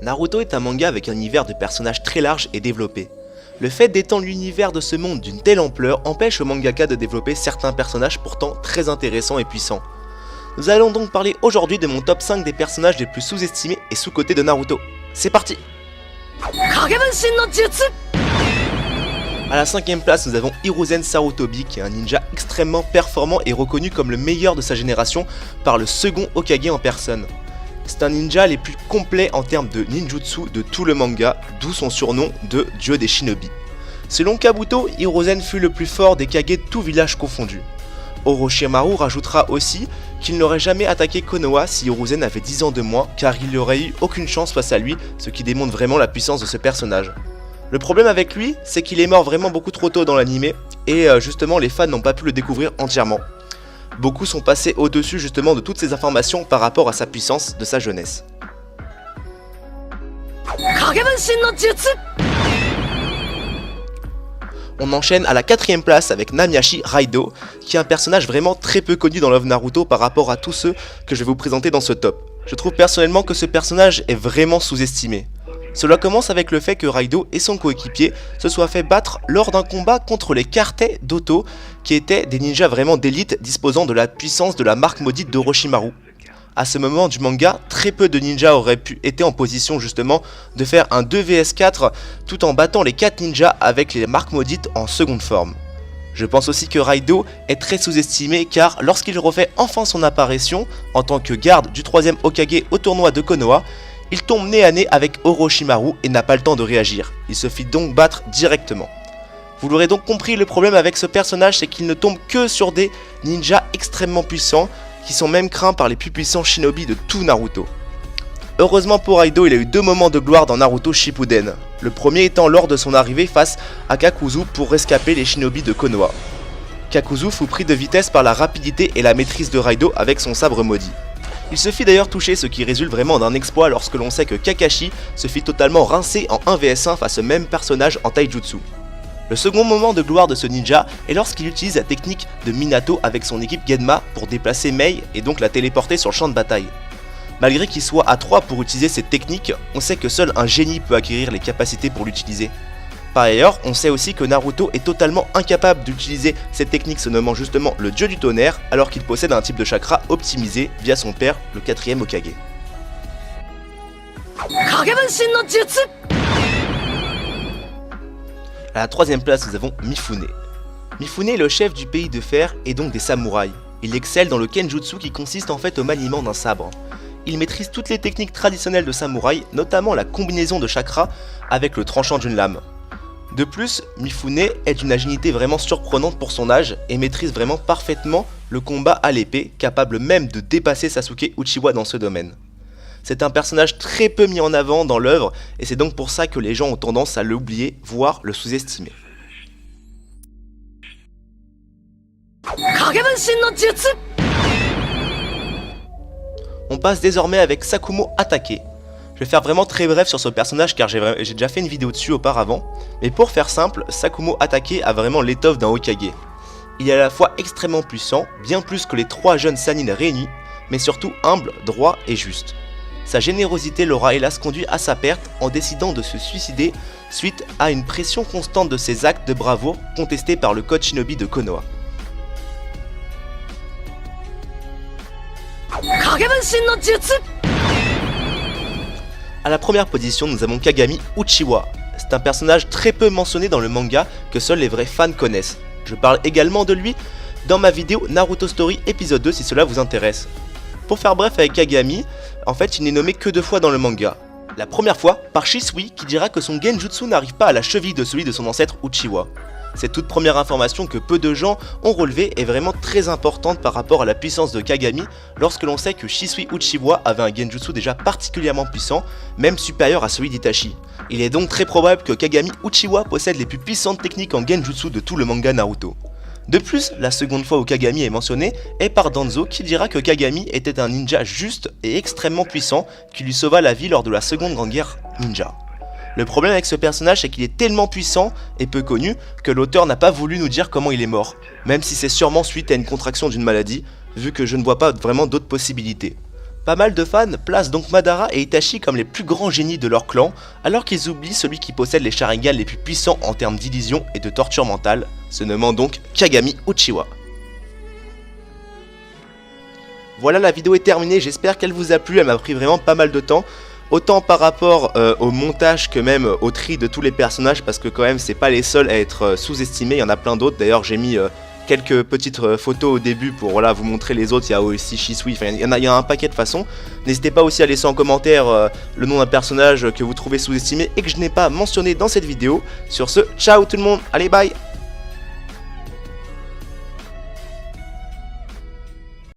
Naruto est un manga avec un univers de personnages très large et développé. Le fait d'étendre l'univers de ce monde d'une telle ampleur empêche au mangaka de développer certains personnages pourtant très intéressants et puissants. Nous allons donc parler aujourd'hui de mon top 5 des personnages les plus sous-estimés et sous-cotés de Naruto. C'est parti! A la 5ème place, nous avons Hiruzen Sarutobi, qui est un ninja extrêmement performant et reconnu comme le meilleur de sa génération par le second Hokage en personne. C'est un ninja les plus complets en termes de ninjutsu de tout le manga, d'où son surnom de dieu des shinobi. Selon Kabuto, Hiruzen fut le plus fort des Kage tout village confondu. Orochimaru rajoutera aussi qu'il n'aurait jamais attaqué Konoha si Hiruzen avait 10 ans de moins, car il n'aurait eu aucune chance face à lui, ce qui démontre vraiment la puissance de ce personnage. Le problème avec lui, c'est qu'il est mort vraiment beaucoup trop tôt dans l'anime, et justement les fans n'ont pas pu le découvrir entièrement. Beaucoup sont passés au-dessus justement de toutes ces informations par rapport à sa puissance de sa jeunesse. On enchaîne à la 4ème place avec Namiyashi Raido, qui est un personnage vraiment très peu connu dans l'œuvre Naruto par rapport à tous ceux que je vais vous présenter dans ce top. Je trouve personnellement que ce personnage est vraiment sous-estimé. Cela commence avec le fait que Raido et son coéquipier se soient fait battre lors d'un combat contre les Kartei d'Oto, qui étaient des ninjas vraiment d'élite disposant de la puissance de la marque maudite d'Orochimaru. À ce moment du manga, très peu de ninjas auraient pu être en position justement de faire un 2 vs 4 tout en battant les 4 ninjas avec les marques maudites en seconde forme. Je pense aussi que Raido est très sous-estimé car lorsqu'il refait enfin son apparition en tant que garde du 3ème Hokage au tournoi de Konoha, il tombe nez à nez avec Orochimaru et n'a pas le temps de réagir. Il se fit donc battre directement. Vous l'aurez donc compris, le problème avec ce personnage, c'est qu'il ne tombe que sur des ninjas extrêmement puissants, qui sont même craints par les plus puissants shinobi de tout Naruto. Heureusement pour Raido, il a eu 2 moments de gloire dans Naruto Shippuden. Le premier étant lors de son arrivée face à Kakuzu pour rescaper les shinobi de Konoha. Kakuzu fut pris de vitesse par la rapidité et la maîtrise de Raido avec son sabre maudit. Il se fit d'ailleurs toucher, ce qui résulte vraiment d'un exploit lorsque l'on sait que Kakashi se fit totalement rincer en 1 vs 1 face au même personnage en taijutsu. Le second moment de gloire de ce ninja est lorsqu'il utilise la technique de Minato avec son équipe Genma pour déplacer Mei et donc la téléporter sur le champ de bataille. Malgré qu'il soit à 3 pour utiliser cette technique, on sait que seul un génie peut acquérir les capacités pour l'utiliser. Par ailleurs, on sait aussi que Naruto est totalement incapable d'utiliser cette technique se nommant justement le dieu du tonnerre, alors qu'il possède un type de chakra optimisé via son père, le 4ème Hokage. À la 3ème place, nous avons Mifune. Mifune est le chef du pays de fer et donc des samouraïs. Il excelle dans le kenjutsu qui consiste en fait au maniement d'un sabre. Il maîtrise toutes les techniques traditionnelles de samouraï, notamment la combinaison de chakras avec le tranchant d'une lame. De plus, Mifune est d'une agilité vraiment surprenante pour son âge et maîtrise vraiment parfaitement le combat à l'épée, capable même de dépasser Sasuke Uchiwa dans ce domaine. C'est un personnage très peu mis en avant dans l'œuvre et c'est donc pour ça que les gens ont tendance à l'oublier, voire le sous-estimer. On passe désormais avec Sakumo Atake. Je vais faire vraiment très bref sur ce personnage car j'ai déjà fait une vidéo dessus auparavant, mais pour faire simple, Sakumo Atake a vraiment l'étoffe d'un Hokage. Il est à la fois extrêmement puissant, bien plus que les 3 jeunes Sannin réunis, mais surtout humble, droit et juste. Sa générosité l'aura hélas conduit à sa perte en décidant de se suicider suite à une pression constante de ses actes de bravoure contestés par le code shinobi de Konoha. A la première position, nous avons Kagami Uchiwa. C'est un personnage très peu mentionné dans le manga que seuls les vrais fans connaissent. Je parle également de lui dans ma vidéo Naruto Story épisode 2 si cela vous intéresse. Pour faire bref avec Kagami, en fait il n'est nommé que 2 fois dans le manga. La première fois, par Shisui qui dira que son genjutsu n'arrive pas à la cheville de celui de son ancêtre Uchiwa. Cette toute première information que peu de gens ont relevée est vraiment très importante par rapport à la puissance de Kagami lorsque l'on sait que Shisui Uchiwa avait un genjutsu déjà particulièrement puissant, même supérieur à celui d'Itachi. Il est donc très probable que Kagami Uchiwa possède les plus puissantes techniques en genjutsu de tout le manga Naruto. De plus, la seconde fois où Kagami est mentionné est par Danzo qui dira que Kagami était un ninja juste et extrêmement puissant qui lui sauva la vie lors de la seconde grande guerre ninja. Le problème avec ce personnage c'est qu'il est tellement puissant et peu connu que l'auteur n'a pas voulu nous dire comment il est mort, même si c'est sûrement suite à une contraction d'une maladie, vu que je ne vois pas vraiment d'autres possibilités. Pas mal de fans placent donc Madara et Itachi comme les plus grands génies de leur clan, alors qu'ils oublient celui qui possède les Sharingan les plus puissants en termes d'illusion et de torture mentale, se nommant donc Kagami Uchiwa. Voilà, la vidéo est terminée, j'espère qu'elle vous a plu, elle m'a pris vraiment pas mal de temps. Autant par rapport au montage que même au tri de tous les personnages, parce que quand même c'est pas les seuls à être sous-estimés, il y en a plein d'autres. D'ailleurs j'ai mis quelques petites photos au début pour voilà, vous montrer les autres. Il y a aussi Shisui, enfin, il y a un paquet de façons. N'hésitez pas aussi à laisser en commentaire le nom d'un personnage que vous trouvez sous-estimé et que je n'ai pas mentionné dans cette vidéo. Sur ce, ciao tout le monde, allez bye.